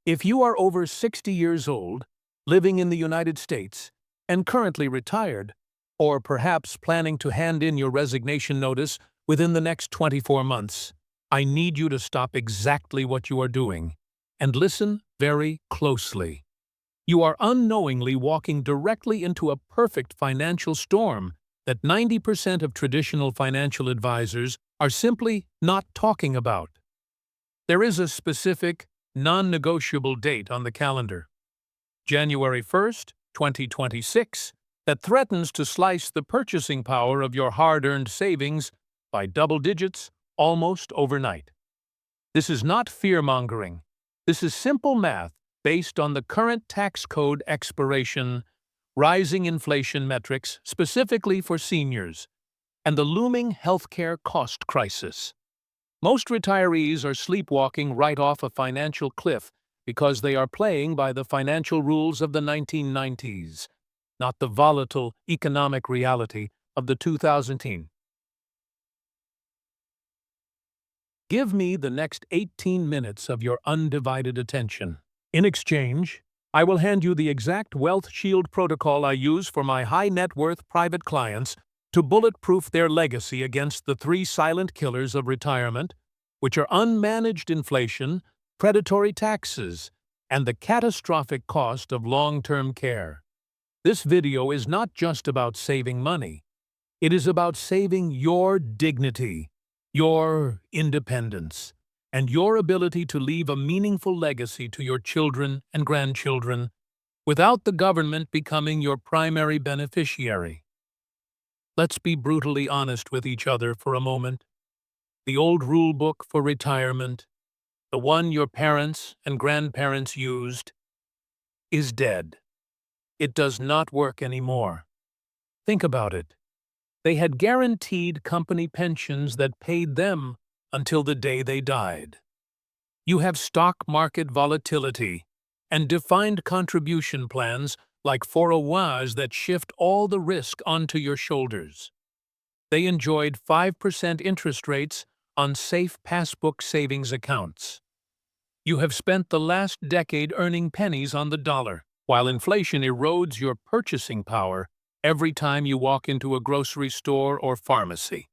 If you are over 60 years old, living in the United States, and currently retired, or perhaps planning to hand in your resignation notice within the next 24 months, I need you to stop exactly what you are doing and listen very closely. You are unknowingly walking directly into a perfect financial storm that 90% of traditional financial advisors are simply not talking about. There is a specific, non-negotiable date on the calendar, January 1st, 2026, that threatens to slice the purchasing power of your hard-earned savings by double digits almost overnight. This is not fear-mongering. This is simple math based on the current tax code expiration, rising inflation metrics specifically for seniors, and the looming healthcare cost crisis. Most retirees are sleepwalking right off a financial cliff because they are playing by the financial rules of the 1990s, not the volatile economic reality of the 2010s. Give me the next 18 minutes of your undivided attention. In exchange, I will hand you the exact Wealth Shield protocol I use for my high-net-worth private clients to bulletproof their legacy against the three silent killers of retirement, which are unmanaged inflation, predatory taxes, and the catastrophic cost of long-term care. This video is not just about saving money. It is about saving your dignity, your independence, and your ability to leave a meaningful legacy to your children and grandchildren without the government becoming your primary beneficiary. Let's be brutally honest with each other for a moment. The old rule book for retirement, the one your parents and grandparents used, is dead. It does not work anymore. Think about it. They had guaranteed company pensions that paid them until the day they died. You have stock market volatility and defined contribution plans like 401s that shift all the risk onto your shoulders. They enjoyed 5% interest rates on safe passbook savings accounts. You have spent the last decade earning pennies on the dollar, while inflation erodes your purchasing power every time you walk into a grocery store or pharmacy.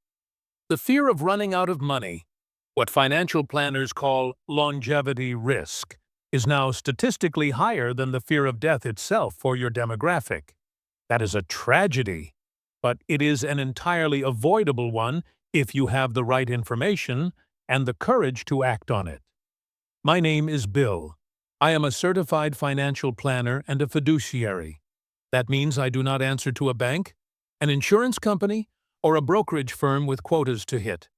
The fear of running out of money, what financial planners call longevity risk, is now statistically higher than the fear of death itself for your demographic. That is a tragedy, but it is an entirely avoidable one if you have the right information and the courage to act on it. My name is Bill. I am a certified financial planner and a fiduciary. That means I do not answer to a bank, an insurance company, or a brokerage firm with quotas to hit.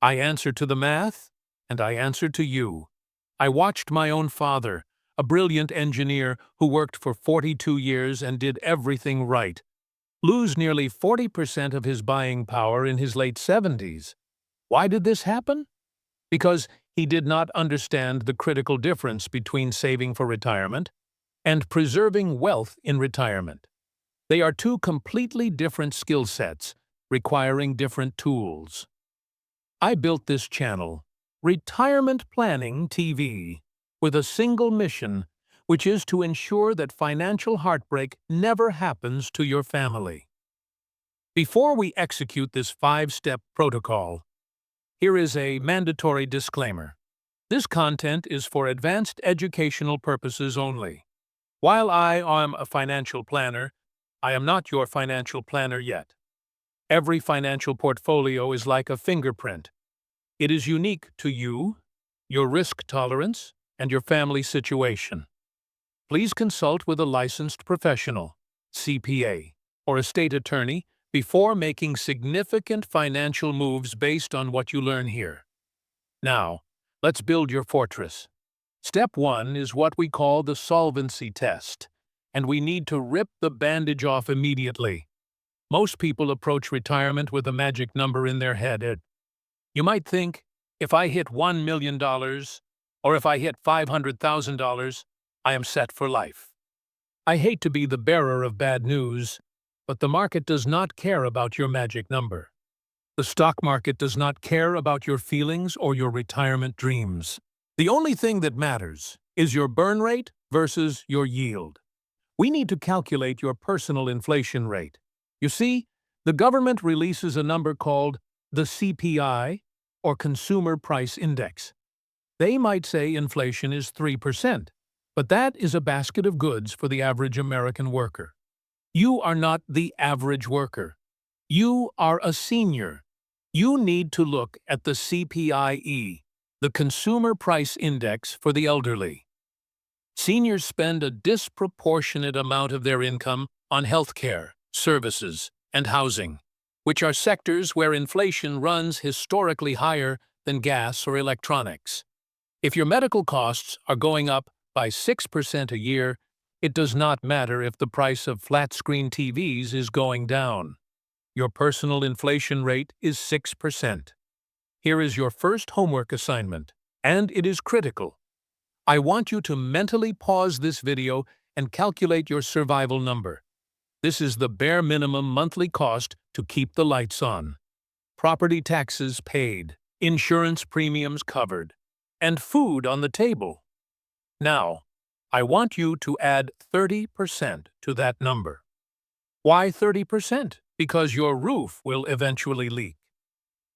I answer to the math, and I answer to you. I watched my own father, a brilliant engineer who worked for 42 years and did everything right, lose nearly 40% of his buying power in his late 70s. Why did this happen? Because he did not understand the critical difference between saving for retirement and preserving wealth in retirement. They are two completely different skill sets, requiring different tools. I built this channel, Retirement Planning TV, with a single mission, which is to ensure that financial heartbreak never happens to your family. Before we execute this 5-step protocol, here is a mandatory disclaimer. This content is for advanced educational purposes only. While I am a financial planner, I am not your financial planner yet. Every financial portfolio is like a fingerprint. It is unique to you, your risk tolerance, and your family situation. Please consult with a licensed professional, CPA, or estate attorney before making significant financial moves based on what you learn here. Now, let's build your fortress. Step 1 is what we call the solvency test, and we need to rip the bandage off immediately. Most people approach retirement with a magic number in their head. You might think, if I hit $1 million, or if I hit $500,000, I am set for life. I hate to be the bearer of bad news, but the market does not care about your magic number. The stock market does not care about your feelings or your retirement dreams. The only thing that matters is your burn rate versus your yield. We need to calculate your personal inflation rate. You see, the government releases a number called the CPI, or Consumer Price Index. They might say inflation is 3%, but that is a basket of goods for the average American worker. You are not the average worker. You are a senior. You need to look at the CPIE, the Consumer Price Index for the elderly. Seniors spend a disproportionate amount of their income on healthcare, services, and housing, which are sectors where inflation runs historically higher than gas or electronics. If your medical costs are going up by 6% a year, it does not matter if the price of flat-screen TVs is going down. Your personal inflation rate is 6%. Here is your first homework assignment, and it is critical. I want you to mentally pause this video and calculate your survival number. This is the bare minimum monthly cost to keep the lights on. Property taxes paid, insurance premiums covered, and food on the table. Now, I want you to add 30% to that number. Why 30%? Because your roof will eventually leak.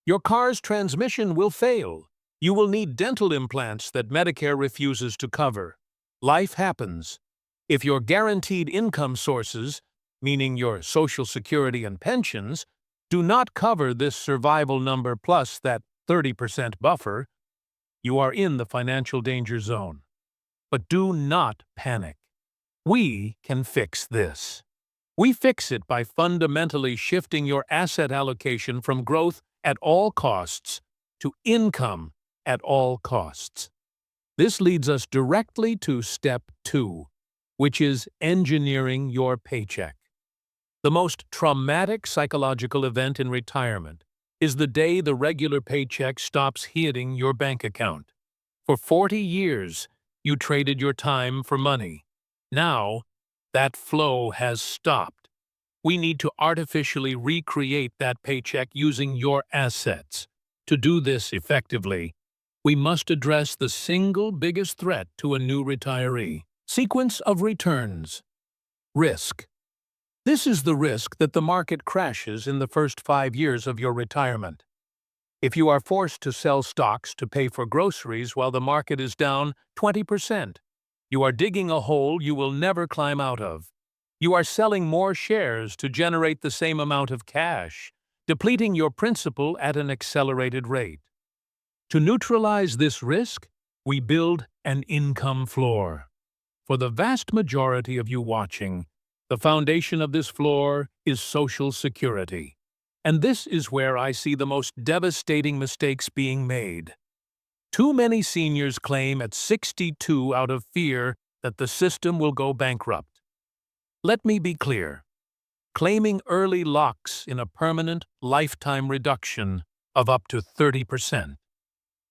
Your car's transmission will fail. You will need dental implants that Medicare refuses to cover. Life happens. If your guaranteed income sources, meaning your Social Security and pensions, do not cover this survival number plus that 30% buffer, you are in the financial danger zone. But do not panic. We can fix this. We fix it by fundamentally shifting your asset allocation from growth at all costs to income at all costs. This leads us directly to step 2, which is engineering your paycheck. The most traumatic psychological event in retirement is the day the regular paycheck stops hitting your bank account. For 40 years, you traded your time for money. Now, that flow has stopped. We need to artificially recreate that paycheck using your assets. To do this effectively, we must address the single biggest threat to a new retiree. Sequence of returns. Risk. This is the risk that the market crashes in the first 5 years of your retirement. If you are forced to sell stocks to pay for groceries while the market is down 20%, you are digging a hole you will never climb out of. You are selling more shares to generate the same amount of cash, depleting your principal at an accelerated rate. To neutralize this risk, we build an income floor. For the vast majority of you watching, the foundation of this floor is Social Security. And this is where I see the most devastating mistakes being made. Too many seniors claim at 62 out of fear that the system will go bankrupt. Let me be clear. Claiming early locks in a permanent lifetime reduction of up to 30%.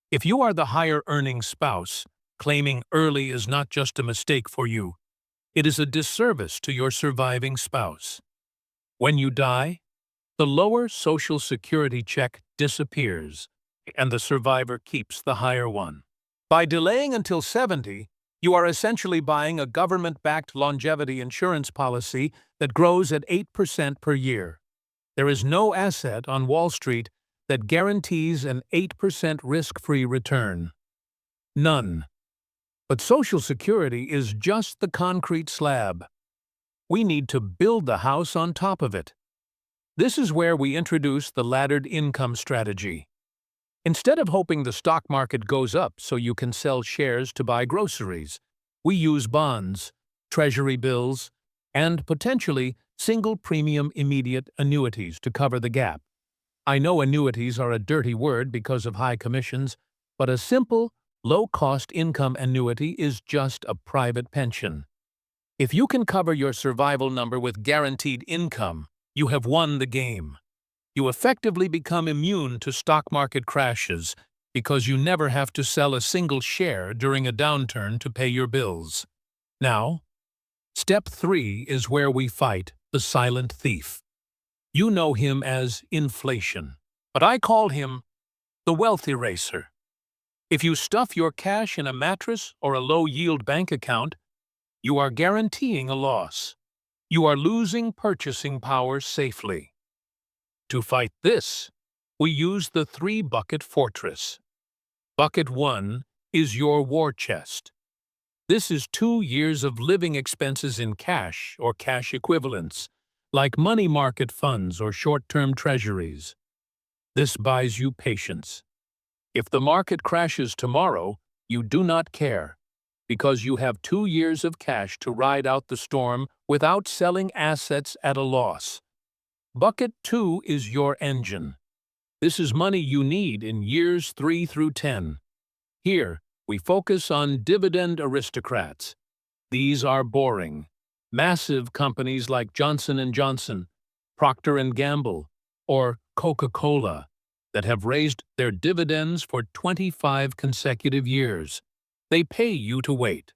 If you are the higher-earning spouse, claiming early is not just a mistake for you. It is a disservice to your surviving spouse. When you die, the lower Social Security check disappears, and the survivor keeps the higher one. By delaying until 70, you are essentially buying a government-backed longevity insurance policy that grows at 8% per year. There is no asset on Wall Street that guarantees an 8% risk-free return. None. But Social Security is just the concrete slab. We need to build the house on top of it. This is where we introduce the laddered income strategy. Instead of hoping the stock market goes up so you can sell shares to buy groceries, we use bonds, treasury bills, and potentially single-premium immediate annuities to cover the gap. I know annuities are a dirty word because of high commissions, but a simple, low-cost income annuity is just a private pension. If you can cover your survival number with guaranteed income, you have won the game. You effectively become immune to stock market crashes because you never have to sell a single share during a downturn to pay your bills. Now, step 3 is where we fight the silent thief. You know him as inflation, but I call him the wealth eraser. If you stuff your cash in a mattress or a low-yield bank account, you are guaranteeing a loss. You are losing purchasing power safely. To fight this, we use the three-bucket fortress. Bucket 1 is your war chest. This is 2 years of living expenses in cash or cash equivalents, like money market funds or short-term treasuries. This buys you patience. If the market crashes tomorrow, you do not care, because you have 2 years of cash to ride out the storm without selling assets at a loss. Bucket 2 is your engine. This is money you need in years 3 through 10. Here, we focus on dividend aristocrats. These are boring. Massive companies like Johnson & Johnson, Procter & Gamble, or Coca-Cola that have raised their dividends for 25 consecutive years. They pay you to wait.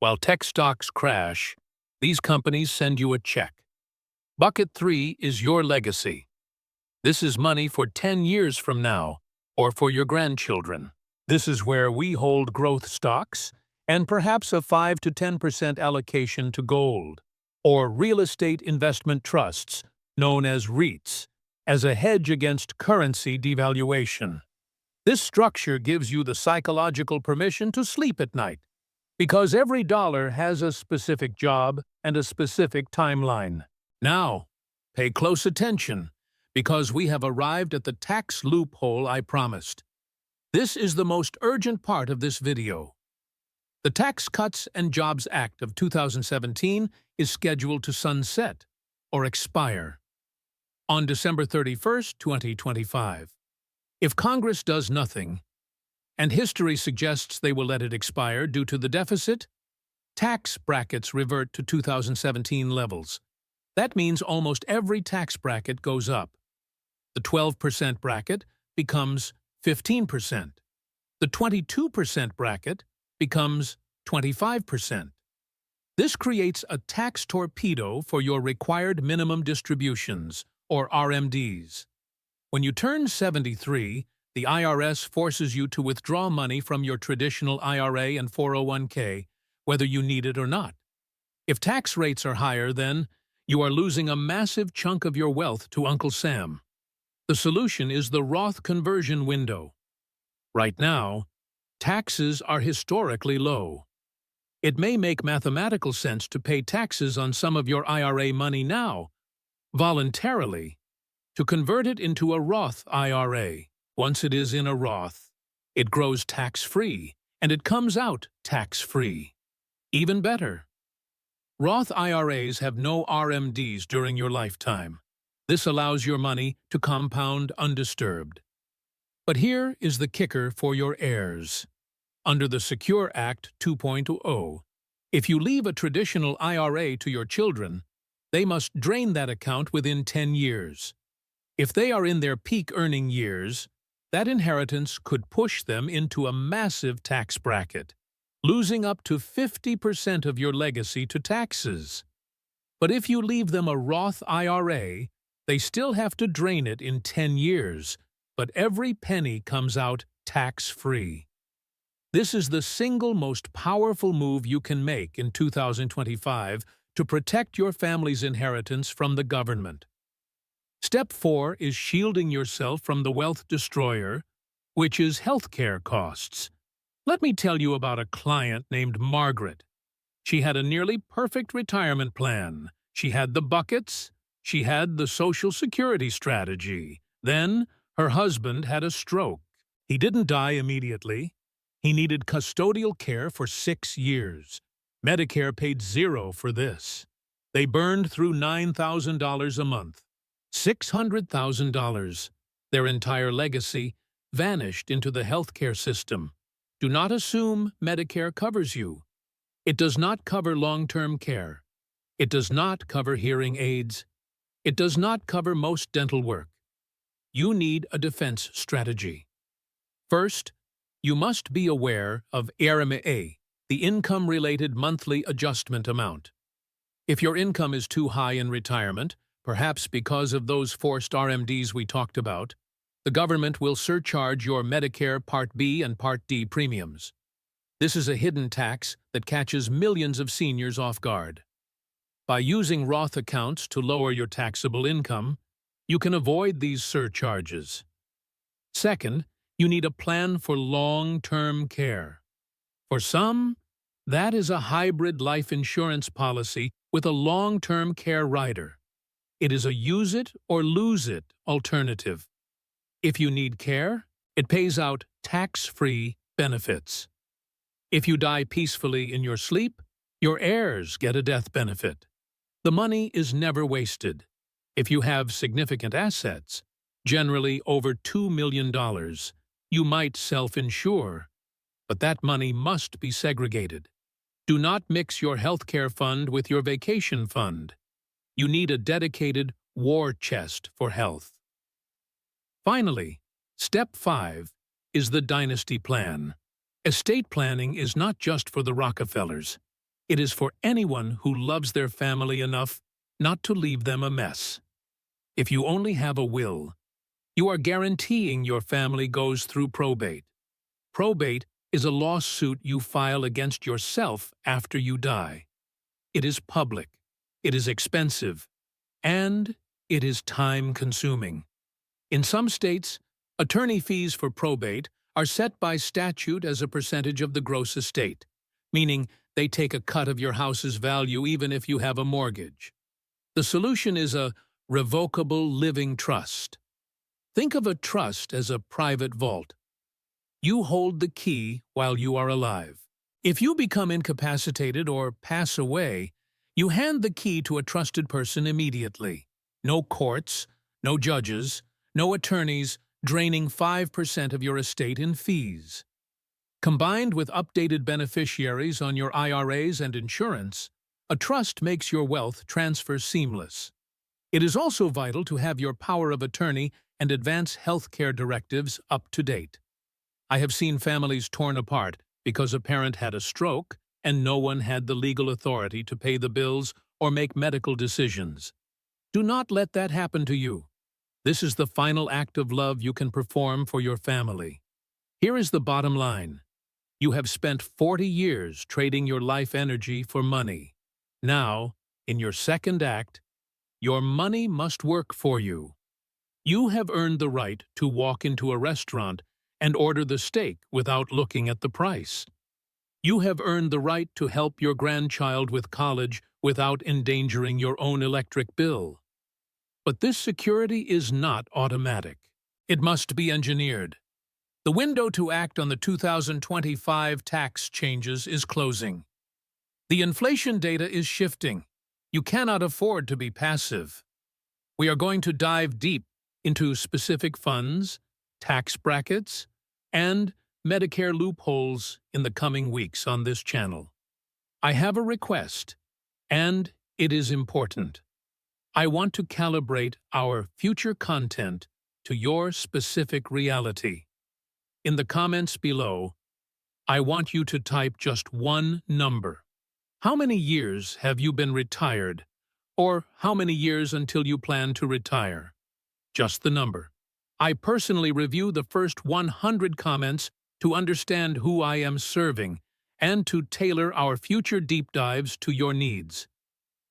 While tech stocks crash, these companies send you a check. Bucket 3 is your legacy. This is money for 10 years from now, or for your grandchildren. This is where we hold growth stocks and perhaps a 5 to 10% allocation to gold, or real estate investment trusts, known as REITs, as a hedge against currency devaluation. This structure gives you the psychological permission to sleep at night, because every dollar has a specific job and a specific timeline. Now, pay close attention, because we have arrived at the tax loophole I promised. This is the most urgent part of this video. The Tax Cuts and Jobs Act of 2017 is scheduled to sunset, or expire, on December 31, 2025. If Congress does nothing, and history suggests they will let it expire due to the deficit, tax brackets revert to 2017 levels. That means almost every tax bracket goes up. The 12% bracket becomes 15%. The 22% bracket becomes 25%. This creates a tax torpedo for your required minimum distributions, or RMDs. When you turn 73, the IRS forces you to withdraw money from your traditional IRA and 401k, whether you need it or not. If tax rates are higher, then you are losing a massive chunk of your wealth to Uncle Sam. The solution is the Roth Conversion Window. Right now, taxes are historically low. It may make mathematical sense to pay taxes on some of your IRA money now, voluntarily, to convert it into a Roth IRA. Once it is in a Roth, it grows tax-free, and it comes out tax-free. Even better, Roth IRAs have no RMDs during your lifetime. This allows your money to compound undisturbed. But here is the kicker for your heirs. Under the Secure Act 2.0, if you leave a traditional IRA to your children, they must drain that account within 10 years. If they are in their peak earning years, that inheritance could push them into a massive tax bracket, losing up to 50% of your legacy to taxes. But if you leave them a Roth IRA, they still have to drain it in 10 years, but every penny comes out tax-free. This is the single most powerful move you can make in 2025 to protect your family's inheritance from the government. Step 4 is shielding yourself from the wealth destroyer, which is healthcare costs. Let me tell you about a client named Margaret. She had a nearly perfect retirement plan. She had the buckets. She had the Social Security strategy. Then, her husband had a stroke. He didn't die immediately. He needed custodial care for 6 years. Medicare paid zero for this. They burned through $9,000 a month. $600,000. Their entire legacy vanished into the healthcare system. Do not assume Medicare covers you. It does not cover long-term care. It does not cover hearing aids. It does not cover most dental work. You need a defense strategy. First, you must be aware of IRMA, the income-related monthly adjustment amount. If your income is too high in retirement, perhaps because of those forced RMDs we talked about, the government will surcharge your Medicare Part B and Part D premiums. This is a hidden tax that catches millions of seniors off guard. By using Roth accounts to lower your taxable income, you can avoid these surcharges. Second, you need a plan for long-term care. For some, that is a hybrid life insurance policy with a long-term care rider. It is a use-it-or-lose-it alternative. If you need care, it pays out tax-free benefits. If you die peacefully in your sleep, your heirs get a death benefit. The money is never wasted. If you have significant assets, generally over $2 million, you might self-insure, but that money must be segregated. Do not mix your healthcare fund with your vacation fund. You need a dedicated war chest for health. Finally, Step 5 is the dynasty plan. Estate planning is not just for the Rockefellers. It is for anyone who loves their family enough not to leave them a mess. If you only have a will, you are guaranteeing your family goes through probate. Probate is a lawsuit you file against yourself after you die. It is public, it is expensive, and it is time-consuming. In some states, attorney fees for probate are set by statute as a percentage of the gross estate, meaning they take a cut of your house's value even if you have a mortgage. The solution is a revocable living trust. Think of a trust as a private vault. You hold the key while you are alive. If you become incapacitated or pass away, you hand the key to a trusted person immediately. No courts, no judges, no attorneys draining 5% of your estate in fees. Combined with updated beneficiaries on your IRAs and insurance, a trust makes your wealth transfer seamless. It is also vital to have your power of attorney and advance health care directives up to date. I have seen families torn apart because a parent had a stroke and no one had the legal authority to pay the bills or make medical decisions. Do not let that happen to you. This is the final act of love you can perform for your family. Here is the bottom line. You have spent 40 years trading your life energy for money. Now, in your second act, your money must work for you. You have earned the right to walk into a restaurant and order the steak without looking at the price. You have earned the right to help your grandchild with college without endangering your own electric bill. But this security is not automatic. It must be engineered. The window to act on the 2025 tax changes is closing. The inflation data is shifting. You cannot afford to be passive. We are going to dive deep into specific funds, tax brackets, and Medicare loopholes in the coming weeks on this channel. I have a request, and it is important. I want to calibrate our future content to your specific reality. In the comments below, I want you to type just one number. How many years have you been retired? Or how many years until you plan to retire? Just the number. I personally review the first 100 comments to understand who I am serving and to tailor our future deep dives to your needs.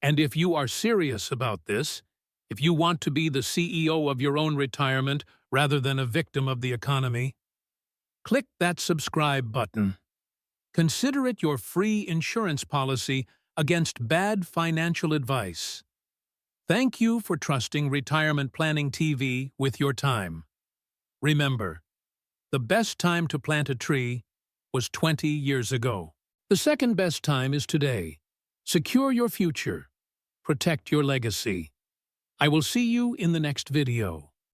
And if you are serious about this, if you want to be the CEO of your own retirement rather than a victim of the economy, click that subscribe button. Consider it your free insurance policy against bad financial advice. Thank you for trusting Retirement Planning TV with your time. Remember, the best time to plant a tree was 20 years ago. The second best time is today. Secure your future. Protect your legacy. I will see you in the next video.